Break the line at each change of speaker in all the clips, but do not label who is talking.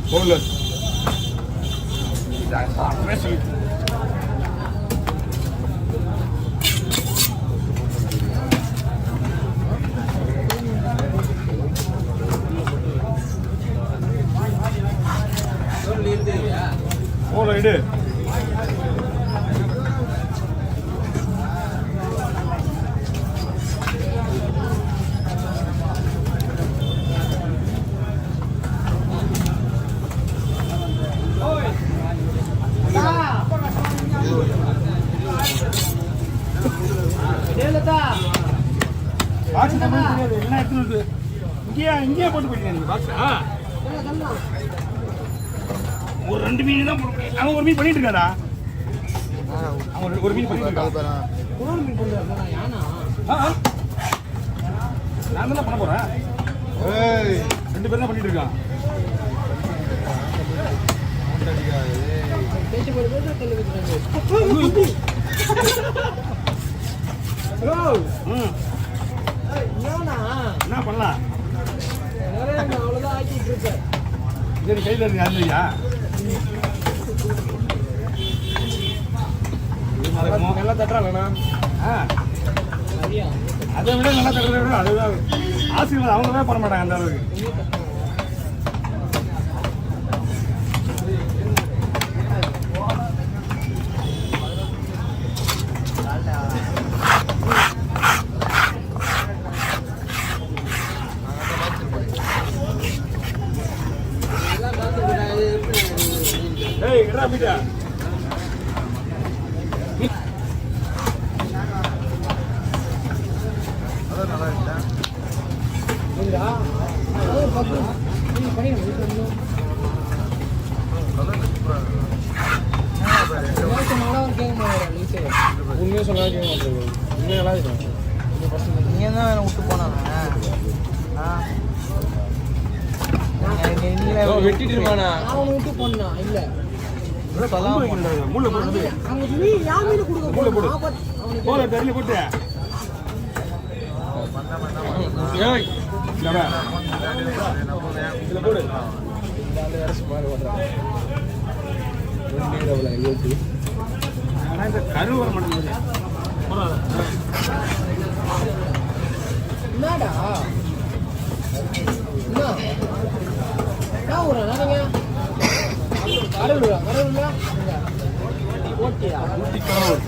Boneless. That's hot. Especially. All right. இங்கே போட்டு போயிட்டீங்க பாக்ஸா ஒரு 2 மீன் தான் அவன் ஒரு மீன் பண்ணிட்டு இருக்காடா அவன் ஒரு மீன் பண்ணிட்டு இருக்கான் நான் தான் பண்ண போறேன் 2 பேரும் தான் பண்ணிட்டு இருக்கான் என்ன பண்ணலாம் சரி கையில் இருக்கு இல்லையா நல்லா தட்டுறாங்கண்ணா அதை விட நல்லா தட்டுறத விட அதுதான் ஆசீர்வாதம் அவங்க தான் பண்ண மாட்டாங்க அந்த அளவுக்கு Rapida. உண்மையை சொன்னா கேட்க மாட்டேங்குது உண்மையெல்லாம் நீங்க தான் விட்டு போனாங்க வெட்டிட்டு இருப்பானா அவன் விட்டு போனா இல்ல மூளை போடுறது மூளை போடு போல தெரியல போட்டு இதுல போடு கரு வர மாட்டேங்குது என்னடா என்ன ஊரா நீங்க கடலூரா கடலூரா ஓட்டியா ஊட்டி கடலூர்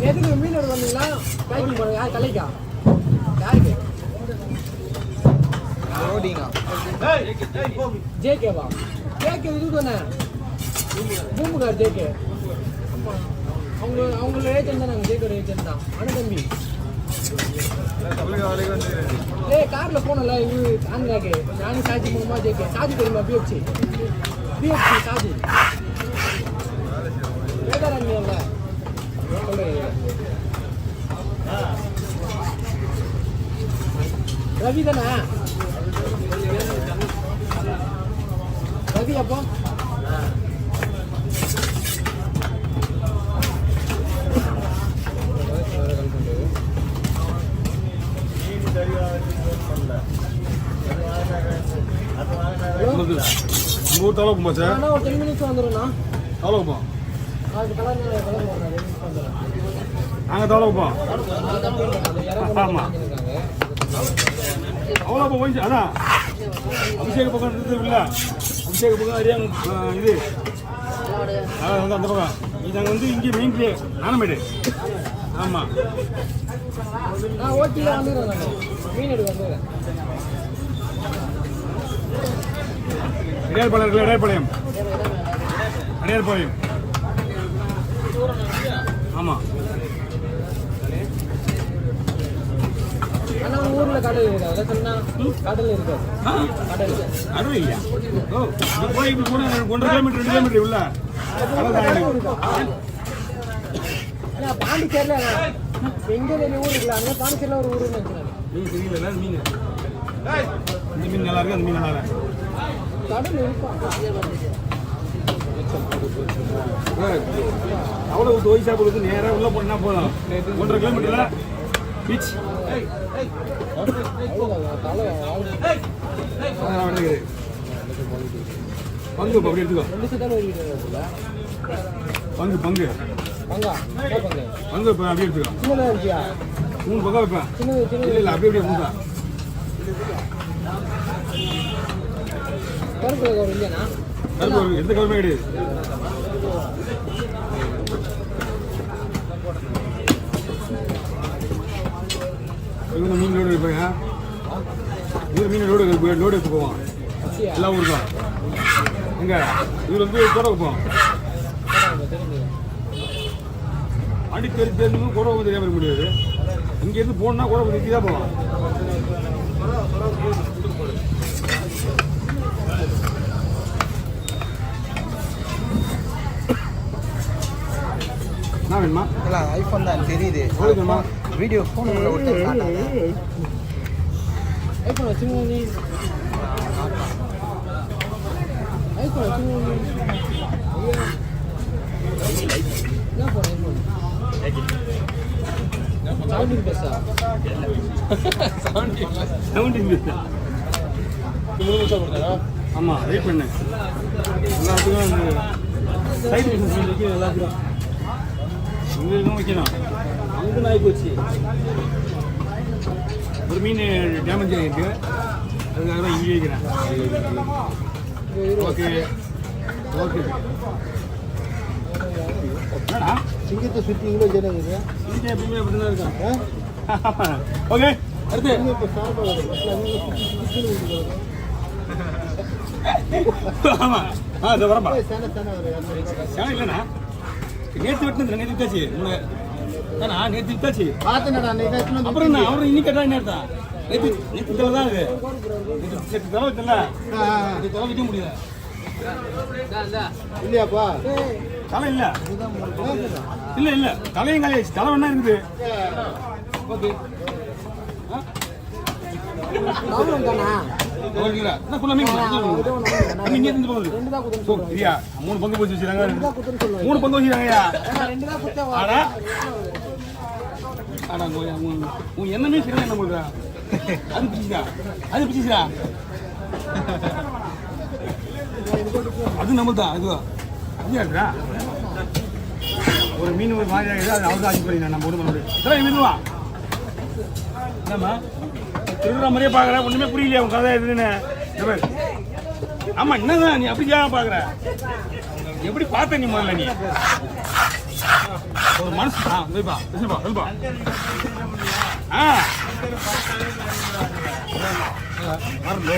எதுக்கு மீன் எடுத்து வந்தீங்களா பேக்கிங் பண்ணுங்க யார் கலைக்கா யாருக்கு ஜேகேவா ஜேகே இது தானே பூம்புகார் ஜேகே அவங்களோட ஏஜென்ட் தான் நாங்கள் ஜேகோட ஏஜென்ட் தான் அனுதம்பி கார்ல போனல இவரு ஆந்திராக்கு நானும் சாஜி மூலமா ஜேகே சாஜி தெரியுமா பிஎஃப்சி சாஜி வேதாரண்யம்ல ரவி தானே ரவி அப்போ தவளை சார் ஒரு 10 மினிட்ஸ் வந்துடும்ண்ணா தவளை வைப்போம் நாங்கள் தவளை வைப்போம் ஆமாம் அவ்வளோ போயிடுச்சு அதான் அபிஷேக பக்கம் இருந்தது இல்லை அபிஷேக பக்கம் அறியாம இது அதான் வந்து அந்த பக்கம் இது நாங்கள் வந்து இங்கே மெயின்லேயே நானமேடு ஆமாம் ஓட்டியில் வந்துடுறேன் மீன் எடுக்க வந்துடுறேன் இடையார்பாளையம் இருக்குல்ல இடையார்பாளையம் இடையார்பாளையம் ஆமாம் ஆனால் ஊரில் கடல் இருக்காது அதை சொன்னால் கடல் இருக்காது கடல் இல்லையா ஓ போய் கூட 1.5 கிலோமீட்டர் 2 கிலோமீட்டர் உள்ள
பாண்டிச்சேரியில் எங்கே ஊர் இருக்குல்ல அந்த பாண்டிச்சேரியில் ஒரு ஊருன்னு வச்சுருக்காங்க.
மீன் தெரியல மீன் இந்த மீன் நல்லா இருக்கு அந்த மீன் நல்லா இருக்கு.
கடல் இருக்கும்
அவ்வளோ ஒய் சாப்பிடுறது நேராக உள்ள போனால் போதும். 1.5 கிலோமீட்டரில் பீச் பங்கு அப்படி எடுத்துக்கோ. பங்கு பங்கு பங்கு இப்போ அப்படியே எடுத்துக்கோ. 3 பக்கம் வைப்பேன். இல்லை அப்படியே அப்படியே மூணா
கருப்பு இல்லையா
எந்த கவர்மே கிடையாது. இவங்க மீன் லோடு இருப்பாங்க. இவர் மீன் லோடு எடுத்து போவான் எல்லா ஊருக்கும். எங்க இவர் வந்து கூட வைப்போம். அடிக்கடி தெரிஞ்சு கூட வந்து தெரியாம இருக்க முடியாது. இங்கேருந்து போனா கூட வந்து தான் போவான். என்ன வேணுமா?
இல்லை ஐஃபோன் தான் தெரியுது. வீடியோ ஃபோன் விட்டு ஐஃபோன் வச்சுங்க. ஐஃபோன் வச்சுங்க. என்ன போன ஐஃபோன் சவுண்டிங் பெஸ்ஸா?
சவுண்டிங் பெஸ்ஸா?
3 நிமிஷம் கொடுத்தாரா?
ஆமாம், வெயிட் பண்ணு. எல்லாத்துக்கும் சைடு பிஸ்னஸ் வைக்கணும். எல்லாத்துக்கும் உங்களுக்கும் வைக்கணும். அங்கே நாய் போச்சு. ஒரு மீன் டேமேஜ் ஆகிருக்கு. அதுக்காக தான் இங்கே வைக்கிறேன். Okay okay. என்னடா
சிங்கத்தை சுற்றி இவ்வளோ ஜனம் இருக்குது.
சிங்கம் எப்பவுமே அப்படி தான் இருக்கான். ஓகே அடுத்து ஆமாம். இதை வரப்பா சேனை இல்லைண்ணா. நேற்று வெட்டினது நேற்று வித்தாச்சு. ஏன்னா நேற்று வித்தாச்சு. அப்புறம் என்ன அவரும் இன்னைக்கு கேட்டா என்ன எடுத்தா? நேற்று தலை தான் இது. நேற்று தலை வைக்கல. இது தலை வைக்க முடியல
இல்லையாப்பா?
தலை இல்லை இல்லை இல்லை தலையும் காலியாச்சு. தலை வேணா இருக்குது. ஓகே மூணு பங்கு போச்சு வச்சுறாங்க. 3 பங்கு வச்சுறாங்கய்யா. உன் என்னமே சரியா என்ன கொடுக்குறா? அது பிடிச்சா அது பிடிச்சா அது நம்மள்தான். இதுதான் இருக்கா ஒரு மீன் ஒரு மாதிரி ஆகிடுது. அது அவர்தான் ஆக்கி போறீங்க. நம்ம ஒரு மெதுவா என்னம்மா திருடுற மாதிரியே பார்க்குற. ஒன்றுமே புரியலையா உன் கதை எதுன்னு? ஆமாம் என்னதான் நீ அப்படிதான் பார்க்குற? எப்படி பார்த்த நீ முதல்ல? நீ ஒரு மனசு சொல்லுப்பா சொல்லுப்பா. வரல